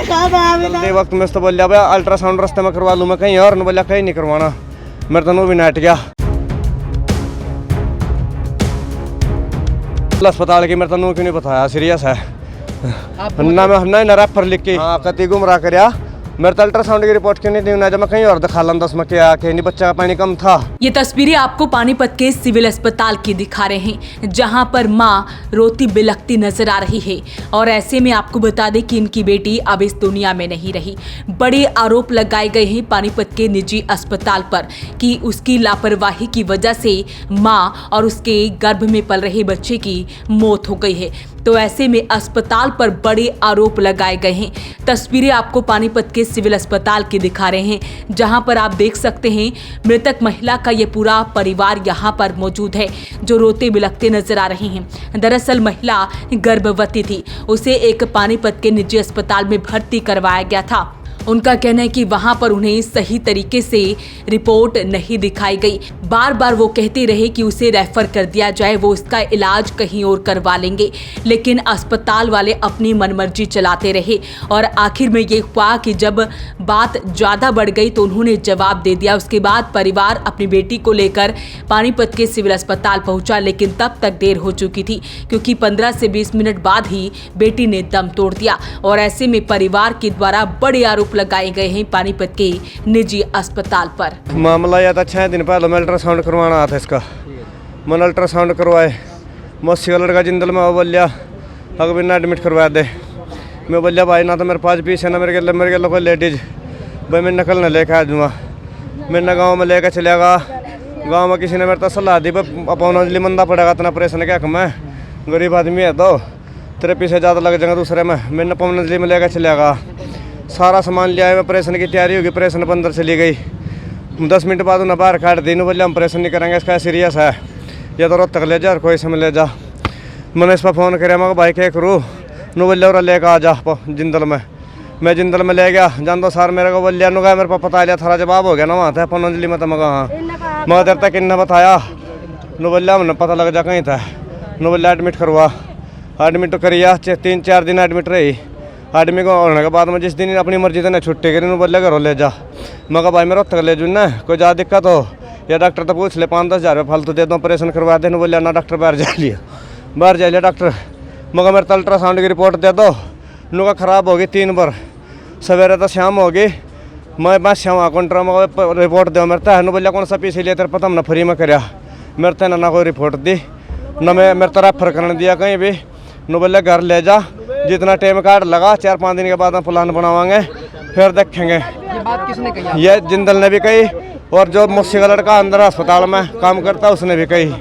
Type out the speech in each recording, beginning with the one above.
चलते वक्त मैं तो बोल लिया अल्ट्रासाउंड रास्ते में करवा लूँ मैं कहीं और, बोलिया कहीं नहीं करवाना। मेरे तो भी नाट गया अस्पताल की, मेरे तो क्यों नहीं बताया सीरियस है ना, मैं ना रेफर लिख के हाँ कति गुमराह करया। मेरे तो अल्ट्रासाउंड की रिपोर्ट क्यों नहीं दी ना, जब मैं कहीं और दिखा लूँ दस में क्या नहीं बच्चा का पानी कम था। ये तस्वीरें आपको पानीपत के सिविल अस्पताल की दिखा रहे हैं, जहां पर मां रोती बिलखती नजर आ रही है। और ऐसे में आपको बता दें कि इनकी बेटी अब इस दुनिया में नहीं रही। बड़े आरोप लगाए गए हैं पानीपत के निजी अस्पताल पर कि उसकी लापरवाही की वजह से मां और उसके गर्भ में पल रहे बच्चे की मौत हो गई है। तो ऐसे में अस्पताल पर बड़े आरोप लगाए गए हैं। तस्वीरें आपको पानीपत के सिविल अस्पताल की दिखा रहे हैं, जहां पर आप देख सकते हैं मृतक महिला का ये पूरा परिवार यहां पर मौजूद है, जो रोते बिलखते नजर आ रहे हैं। दरअसल महिला गर्भवती थी, उसे एक पानीपत के निजी अस्पताल में भर्ती करवाया गया था। उनका कहना है कि वहां पर उन्हें सही तरीके से रिपोर्ट नहीं दिखाई गई। बार बार वो कहते रहे कि उसे रेफर कर दिया जाए, वो इसका इलाज कहीं और करवा लेंगे, लेकिन अस्पताल वाले अपनी मनमर्जी चलाते रहे। और आखिर में ये हुआ कि जब बात ज़्यादा बढ़ गई तो उन्होंने जवाब दे दिया। उसके बाद परिवार अपनी बेटी को लेकर पानीपत के सिविल अस्पताल पहुंचा, लेकिन तब तक देर हो चुकी थी, क्योंकि 15 से 20 मिनट बाद ही बेटी ने दम तोड़ दिया। और ऐसे में परिवार के द्वारा बड़े आरोप लगाए गए हैं पानीपत के निजी अस्पताल पर। मामला या तो 6 दिन पहले मैं अल्ट्रासाउंड करवाना आया था इसका, मैंने अल्ट्रासाउंड करवाए, मौसी का लड़का जिंदल में वो बोलिया अगर बिना एडमिट करवा दे। मैं बोलिया भाई ना तो मेरे पास पीस है ना मेरे के कोई लेडीज, भाई मैं नकल न लेकर आ दूँगा। मैंने गाँव में लेकर चलेगा, गाँव में किसी ने मेरे तो सलाह दी अपना मंदा पड़ेगा इतना ऑपरेशन क्या कम है, गरीब आदमी है तो तेरे पीछे ज़्यादा लग जाएगा दूसरे में। मैंने पवनजली में लेकर चलेगा, सारा सामान लिया है, ऑपरेशन की तैयारी होगी, ऑपरेशन अंदर चली गई। 10 मिनट बाद उन्हें बाहर काट दी, बोले हम ऑपरेशन नहीं करेंगे, इसका सीरियस है, या तो रोहतक ले जा और कोई समय ले जा। मैंने इस पर फ़ोन कराया, मैं भाई क्या करूँ, नो बोले और लेकर आ जा जिंदल में। मैं जिंदल में ले गया, जान दो सर मेरे को बोल लिया, नुगा मेरे पास पता लिया, थारा जवाब हो गया ना वहाँ था पनंजलि में। तो मैं हाँ मैं देर तक इन्हें बताया, नो बोलिया हमने पता लग जा कहीं था, नो बोलिया एडमिट करवा। एडमिट तो करिया, 3-4 दिन एडमिट रही। आदमी को होने के बाद में जिस दिन अपनी मर्जी से छुट्टी करी, बोले घरों ले जा। मैं कहा भाई मैं रोहतक ले जूँ ना, कोई ज़्यादा दिक्कत हो या डॉक्टर तो पूछ ले, 5-10 हज़ार रुपये फालतू दे दो, ऑपरेशन करवा दे। बोलिया ना डॉक्टर बाहर जा लिया, बाहर जा लिया डॉक्टर। मगर मेरे तो अल्ट्रासाउंड की रिपोर्ट दे दो, नुका ख़राब होगी 3 बार, सवेरे तो शाम होगी। मैं शाम काउंटर में रिपोर्ट दो मेरे तो, बोलिया कौन सा पीस लिया तेरे पता हमने फ्री में कराया। मेरे तो ना कोई रिपोर्ट दी ना, मैं मेरे तो रेफर करने दिया कहीं भी। नो बोले घर ले जा, जितना टाइम कार्ड लगा 4-5 दिन के बाद हम प्लान बनावाएंगे, फिर देखेंगे। ये बात किसने कही? ये जिंदल ने भी कही, और जो मौसी का लड़का अंदर अस्पताल में काम करता है उसने भी कही।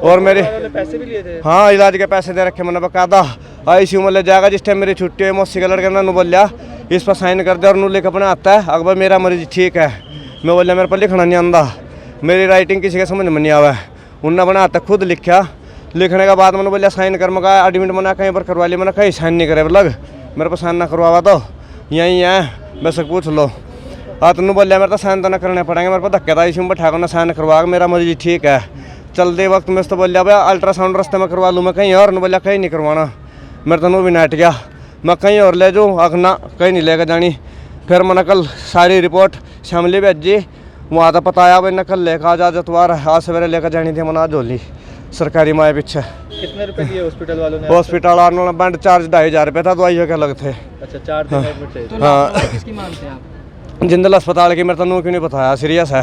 और मेरे पैसे भी लिए थे, हाँ इलाज के पैसे दे रखे मैंने बकायदा। ICU में ले जाएगा जिस टाइम मेरी छुट्टी है। मौसी का लड़के ने नु बोलिया इस पर साइन कर दे, और नु लिख अपने आता है अकबर मेरा मरीज ठीक है। मैं बोलिया मेरे पर लिखना नहीं आता, मेरी राइटिंग किसी के समझ में नहीं आवा। उनने बना आता खुद लिखा, लिखने के बाद मैंने बोलिया साइन कर, मैं एडमिट मना कहीं पर करवा लिया, मैंने कहीं साइन नहीं करे लग, मेरे को साइन ना करवावा तो यहीं है वैसे पूछ लो। हाँ तुमने बोलिया मेरे तो साइन तो ना करने पड़ेंगे, मेरे को धक्के था ICU में बैठा कर ना साइन करवा, मेरा मरीज ठीक है। चलते वक्त मैं तो बोलिया भाई अल्ट्रासाउंड रास्ते में करवा लूँ मैं कहीं और, बोलिया कहीं नहीं करवाना। मेरे तो भी नाट गया, मैं कहीं और ले जाऊँ, अग ना कहीं नहीं लेकर जानी। फिर मैंने कल सारी रिपोर्ट शामली भेजी, वहाँ तो पता आया भाई नकल लेकर आ जा जतवार, आज सवेरे लेकर जानी थी मैंने झोली सरकारी माए पीछे। कितने रुपए दिए हॉस्पिटल वालों ने? हॉस्पिटल वालों ने बैंड चार्ज 2,500 रुपये था, दवाइयों के अलग थे। अच्छा 4 दिन एडमिट थे। तो हाँ किसकी मानते हैं आप? जिंदल अस्पताल की, मेरे तो क्यों नहीं बताया सीरियस है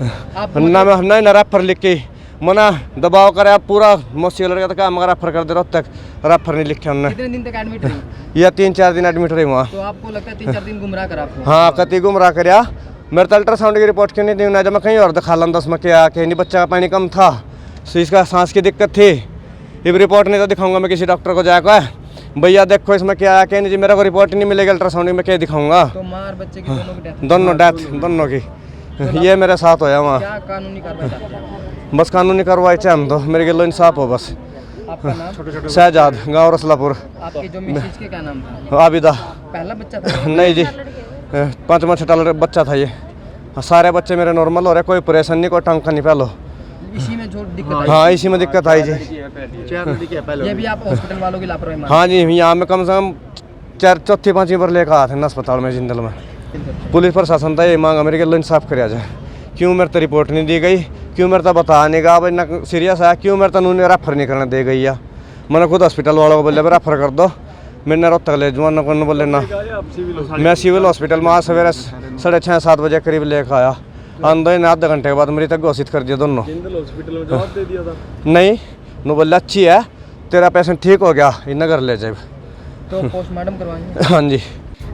ना, मैं ना रेफर लिख के मना दबाव करे पूरा मौसी लड़का तो क्या, मगर रेफर कर दे रोहतक, रेफर नहीं लिखे उन्होंने। कितने दिन तक एडमिट रही? या 3-4 दिन एडमिट रही वहाँ। तो आपको लगता है 3-4 दिन गुमराह करा आपको? हाँ कति गुमराह करया। मेरे तो अल्ट्रासाउंड की रिपोर्ट क्यों नहीं दी ना, जब मैं कहीं और दिखा लूँ 10 में क्या नहीं बच्चा का पानी कम था, इसका सांस की दिक्कत थी। ये रिपोर्ट नहीं तो दिखाऊंगा मैं किसी डॉक्टर को जाकर, भैया देखो इसमें क्या आया क्या नहीं जी, मेरे को रिपोर्ट नहीं मिलेगी अल्ट्रासाउंड में, क्या दिखाऊंगा। तो मार बच्चे की दोनों डेथ दोनों की, ये मेरे साथ होया वहाँ। क्या कानूनी कार्रवाई चाहते हैं? बस कानूनी कार्रवाई चाहे हम तो, मेरे गिलो इंसाफ हो बस। आपका नाम? शहजाद, गाँव रसलापुर। आपकी जो मिसेज के क्या नाम था? आबिदा। पहला बच्चा था? नहीं जी, 5वां बच्चा था ये। सारे बच्चे मेरे नॉर्मल हो रहे, कोई ऑपरेशन नहीं, कोई टंका नहीं पहलो। इसी में जो दिक्कत आई? हाँ इसी में दिक्कत आई जी। ये भी आप हॉस्पिटल वालों की लापरवाही? हाँ जी, यहाँ में कम से कम चौथी पांचवी बार लेकर आए थे अस्पताल में जिंदल में। पुलिस प्रशासन था ये मांगा मेरे के इंसाफ कराया जाए। क्यों मेरे तो रिपोर्ट नहीं दी गई, क्यों मेरे तो बता नहीं गा भाई ना सीरियस है, क्यों मेरे तो उन्होंने रेफर नहीं करने दे गई है। मैंने खुद हॉस्पिटल वालों को बोले रेफर कर दो, मैंने रोहतक ले जाऊँ ना को बोले ना। मैं सिविल हॉस्पिटल में आज सवेरे 6:30-7 बजे करीब लेकर आया। आंदो ने आधे घंटे के बाद मृतक घोषित कर दिया दोनों। हॉस्पिटल में जवाब दे दिया था? नहीं, नो बोले अच्छी है, तेरा पेशेंट ठीक हो गया, इन घर ले जाए। तो पोस्टमार्टम करवाएंगे? हाँ जी।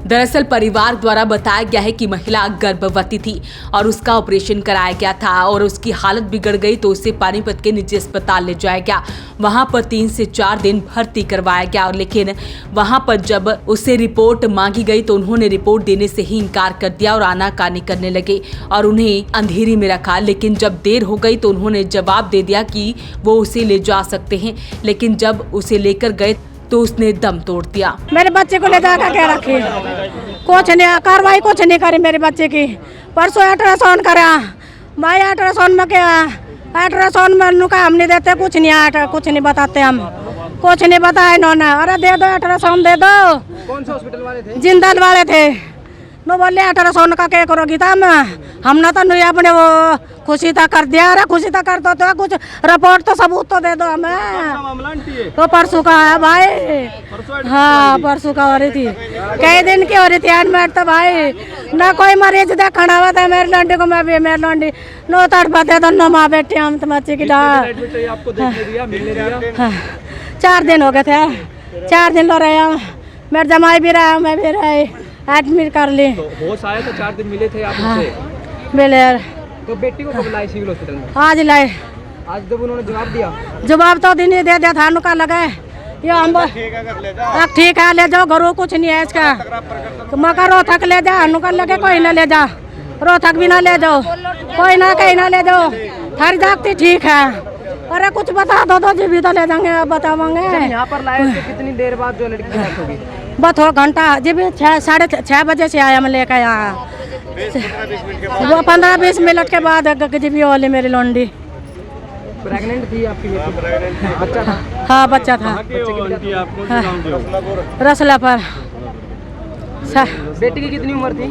दरअसल परिवार द्वारा बताया गया है कि महिला गर्भवती थी और उसका ऑपरेशन कराया गया था और उसकी हालत बिगड़ गई तो उसे पानीपत के निजी अस्पताल ले जाया गया। वहां पर 3 से 4 दिन भर्ती करवाया गया और लेकिन वहां पर जब उससे रिपोर्ट मांगी गई तो उन्होंने रिपोर्ट देने से ही इनकार कर दिया और आनाकानी करने लगे और उन्हें अंधेरी में रखा। लेकिन जब देर हो गई तो उन्होंने जवाब दे दिया कि वो उसे ले जा सकते हैं, लेकिन जब उसे लेकर गए तो उसने दम तोड़ दिया। मेरे बच्चे को ले जाकर क्या रखी, कुछ नहीं कार्रवाई कुछ नहीं करी मेरे बच्चे की। परसों अल्ट्रासाउंड करा, भाई अल्ट्रासाउंड में क्या, अल्ट्रासाउंड में उनका हम नहीं देते, कुछ नहीं बताते, हम कुछ नहीं बताया इन्होंने। अरे दे दो अल्ट्रासाउंड दे दो। कौन से हॉस्पिटल वाले थे? जिंदल वाले थे। नो बोले अल्ट्रासाउंड का क्या करोगी था हमने तो नहीं अपने वो खुशी तक कर दिया। अरे खुशी तक कर दो तो कुछ रिपोर्ट तो सबूत तो दे दो हमें। तो परसों का है भाई। हाँ परसों का हो रही थी, कई दिन की हो रही थी एडमिट। तो भाई ना कोई मरीज देखना हुआ था मेरी लौंडी को, मैं भी मेरी लौंडी नो तड़पाते तो नो माँ बेटे हम तो बच्चे की डाल। 4 दिन हो गए थे, 4 दिन लो रहे हम, मेरे जमाई भी रहा, मैं भी रही, एडमिट कर ली। तो होश आया तो 4 दिन मिले थे आप उनसे? मिले। तो बेटी को कब लाए सिविल हॉस्पिटल में? आज लाए। आज जब उन्होंने जवाब दिया? जवाब तो दिन ही दे दिया था, नुका लगा ये हम ठीक है ले जाओ घरों, कुछ नहीं है इसका। मगर रोहतक ले जा, नुका लगे कोई ना ले जा, रोहतक भी ना ले जाओ, कोई ना कहीं ना ले जाओ, थारी जागती ठीक है। अरे कुछ बता दो तो जी भी तो ले जाएंगे, बतावांगे। यहाँ पर लाए तो कितनी देर बाद जो लड़की की डेथ होगी? बस हो घंटा जी भी 6:30 बजे से आया मैं लेकर यहाँ। वो 15-20 मिनट के बाद गजबी वाली मेरी लौंडी। प्रेग्नेंट थी आपकी बेटी? बच्चा था? हाँ बच्चा था, रसला पर। बेटी की कितनी उम्र थी?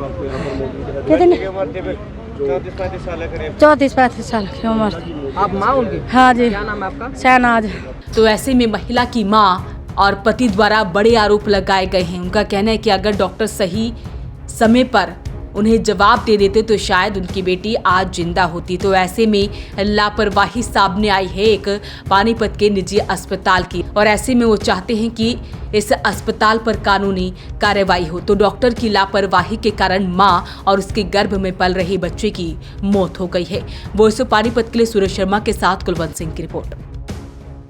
कितनी? 34-35 साल की उम्र थी। आप माँ उनकी? हाँ जी। क्या नाम है आपका? शहनाज। तो ऐसे में महिला की मां और पति द्वारा बड़े आरोप लगाए गए हैं। उनका कहना है कि अगर डॉक्टर सही समय पर उन्हें जवाब दे देते तो शायद उनकी बेटी आज जिंदा होती। तो ऐसे में लापरवाही सामने आई है एक पानीपत के निजी अस्पताल की और ऐसे में वो चाहते हैं कि इस अस्पताल पर कानूनी कार्रवाई हो। तो डॉक्टर की लापरवाही के कारण मां और उसके गर्भ में पल रहे बच्चे की मौत हो गई है। वॉइस ऑफ पानीपत के लिए सूरज शर्मा के साथ कुलवंत सिंह की रिपोर्ट।